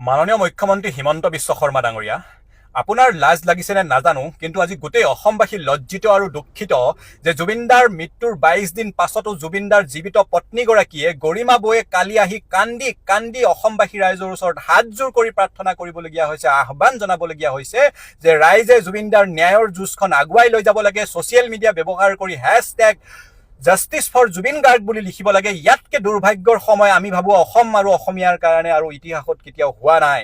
মাননীয় মুখ্যমন্ত্ৰী হিমন্ত বিশ্ব শৰ্মা ডাঙৰীয়া, আপোনাৰ লাজ লাগিছেনে নাজানো, কিন্তু আজি গোটেই অসমবাসী লজ্জিত আৰু দুখিত যে জুবিনদাৰ মৃত্যুৰ 22 দিন পাছতো জুবিনদাৰ জীৱিত পত্নীগৰাকীয়ে গৰিমা বৌয়ে কালি আহি কান্দি কান্দি অসমবাসী ৰাইজৰ ওচৰত হাতজোৰ কৰি প্ৰাৰ্থনা কৰিবলগীয়া হৈছে, আহ্বান জনাবলগীয়া হৈছে যে ৰাইজে জুবিনদাৰ ন্যায়ৰ যুঁজখন আগুৱাই লৈ যাব লাগে। ছ'চিয়েল মিডিয়া ব্যৱহাৰ কৰি #জাষ্টিছ ফৰ জুবিন গাৰ্গ বুলি লিখিব লাগে। ইয়াতকে দুৰ্ভাগ্যৰ সময় আমি ভাবো অসম আৰু অসমীয়াৰ কাৰণে আৰু ইতিহাসত কেতিয়াও হোৱা নাই।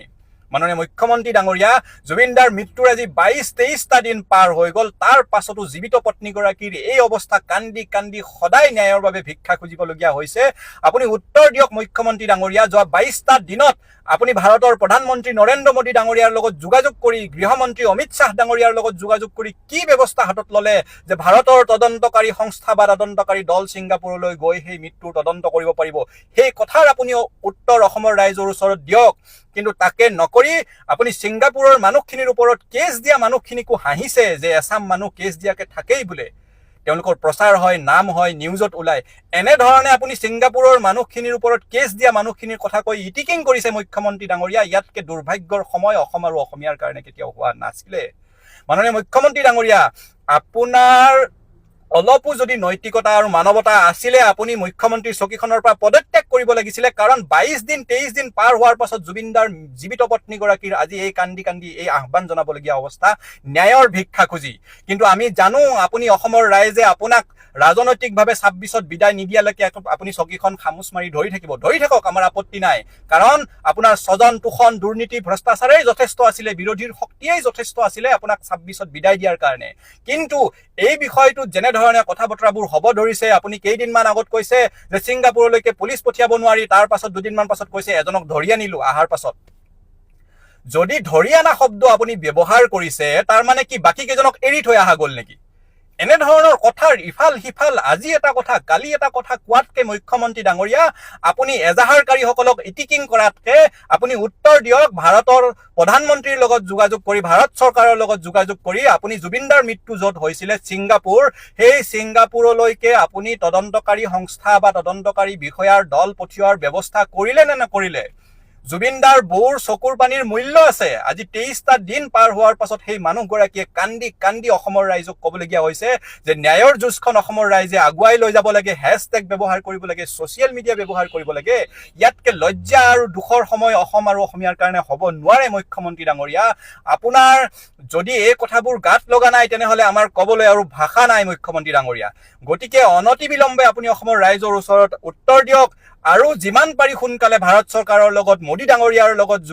মাননীয় মুখ্যমন্ত্ৰী ডাঙৰীয়া, জুবিনদাৰ মৃত্যুৰ আজি 22-23টা দিন পাৰ হৈ গ'ল, তাৰ পাছতো জীৱিত পত্নীগৰাকীৰ এই অৱস্থা, কান্দি কান্দি সদায় ন্যায়ৰ বাবে ভিক্ষা খুজিবলগীয়া হৈছে। আপুনি উত্তৰ দিয়ক মুখ্যমন্ত্ৰী ডাঙৰীয়া। যোৱা 22টা দিনত আপুনি ভাৰতৰ প্ৰধানমন্ত্ৰী নৰেন্দ্ৰ মোদী ডাঙৰীয়াৰ লগত যোগাযোগ কৰি, গৃহমন্ত্ৰী অমিত শ্বাহ ডাঙৰীয়াৰ লগত যোগাযোগ কৰি কি ব্যৱস্থা হাতত ল'লে যে ভাৰতৰ তদন্তকাৰী সংস্থা বা তদন্তকাৰী দল ছিংগাপুৰলৈ গৈ সেই মৃত্যুৰ তদন্ত কৰিব পাৰিব? সেই কথাৰ আপুনি উত্তৰ অসমৰ ৰাইজৰ ওচৰত দিয়ক। কিন্তু তাকে নকৰি আপুনি ছিংগাপুৰৰ মানুহখিনিৰ ওপৰত কেছ দিয়া মানুহখিনিকো হাঁহিছে যে এছাম মানুহ কেছ দিয়াকে থাকেই বোলে। তেওঁলোকৰ প্ৰচাৰ হয়, নাম হয়, নিউজত ওলায়। এনেধৰণে আপুনি ছিংগাপুৰৰ মানুহখিনিৰ ওপৰত কেছ দিয়া মানুহখিনিৰ কথা কৈ ইটিকিং কৰিছে মুখ্যমন্ত্ৰী ডাঙৰীয়া। ইয়াতকে দুৰ্ভাগ্যৰ সময় অসম আৰু অসমীয়াৰ কাৰণে কেতিয়াও হোৱা নাছিলে। মাননীয় মুখ্যমন্ত্ৰী ডাঙৰীয়া, আপোনাৰ অলপো যদি নৈতিকতা আৰু মানৱতা আছিলে আপুনি মুখ্যমন্ত্ৰীৰ চকীখনৰ পৰা পদত্যাগ কৰিব লাগিছিলে। কাৰণ 22-23 দিন পাৰ হোৱাৰ পাছত জুবিনদাৰ জীৱিত পত্নীগৰাকীৰ আজি এই কান্দি কান্দি এই আহ্বান জনাবলগীয়া অৱস্থা, ন্যায়ৰ ভিক্ষা খুজি। কিন্তু আমি জানো আপুনি অসমৰ ৰাইজে আপোনাক ৰাজনৈতিকভাৱে 26ত বিদায় নিদিয়ালৈকে আপুনি চকীখন খামোচ মাৰি ধৰি থাকিব। ধৰি থাকক, আমাৰ আপত্তি নাই। কাৰণ আপোনাৰ স্বজন তোষণ, দুৰ্নীতি, ভ্ৰষ্টাচাৰেই যথেষ্ট আছিলে, বিৰোধীৰ শক্তিয়েই যথেষ্ট আছিলে আপোনাক 26ত বিদায় দিয়াৰ কাৰণে। কিন্তু এই বিষয়টোত যেনেধৰণে কথা বতৰাবোৰ হ'ব ধৰিছে, আপুনি কেইদিনমান আগত কৈছে যে ছিংগাপুৰলৈকে পুলিচ পঠিয়াব নোৱাৰি, তাৰ পাছত দুদিনমান পাছত কৈছে এজনক ধৰি আনিলো অহাৰ পাছত। যদি ধৰি অনা শব্দ আপুনি ব্যৱহাৰ কৰিছে, তাৰ মানে কি বাকী কেইজনক এৰি থৈ অহা গ'ল নেকি? এনেধৰণৰ কথাৰ ইফাল সিফাল, আজি এটা কথা কালি এটা কথা কোৱাতকে মুখ্যমন্ত্ৰী ডাঙৰীয়া, আপুনি এজাহাৰকাৰীসকলক ইটিকিং কৰাতকে আপুনি উত্তৰ দিয়ক। ভাৰতৰ প্ৰধানমন্ত্ৰীৰ লগত যোগাযোগ কৰি, ভাৰত চৰকাৰৰ লগত যোগাযোগ কৰি আপুনি জুবিনদাৰ মৃত্যু য'ত হৈছিলে ছিংগাপুৰ, সেই ছিংগাপুৰলৈকে আপুনি তদন্তকাৰী সংস্থা বা তদন্তকাৰী বিষয়াৰ দল পঠিওৱাৰ ব্যৱস্থা কৰিলে নে নকৰিলে? জুবিনদাৰ বৌৰ চকুৰ পানীৰ মূল্য আছে। আজি 23টা দিন পাৰ হোৱাৰ পাছত সেই মানুহগৰাকীয়ে কান্দি কান্দি অসমৰ ৰাইজক ক'বলগীয়া হৈছে যে ন্যায়ৰ যুঁজখন অসমৰ ৰাইজে আগুৱাই লৈ যাব লাগে, হেছটেগ ব্যৱহাৰ কৰিব লাগে, ছ'চিয়েল মিডিয়া ব্যৱহাৰ কৰিব লাগে। ইয়াতকে লজ্জা আৰু দুখৰ সময় অসম আৰু অসমীয়াৰ কাৰণে হ'ব নোৱাৰে। মুখ্যমন্ত্ৰী ডাঙৰীয়া, আপোনাৰ যদি এই কথাবোৰ গাত লগা নাই, তেনেহ'লে আমাৰ ক'বলৈ আৰু ভাষা নাই মুখ্যমন্ত্ৰী ডাঙৰীয়া। গতিকে অনতিবিলম্বে আপুনি অসমৰ ৰাইজৰ ওচৰত উত্তৰ দিয়ক আৰু যিমান পাৰি সোনকালে ভাৰত চৰকাৰৰ লগত, মোদী ডাঙৰীয়াৰ লগত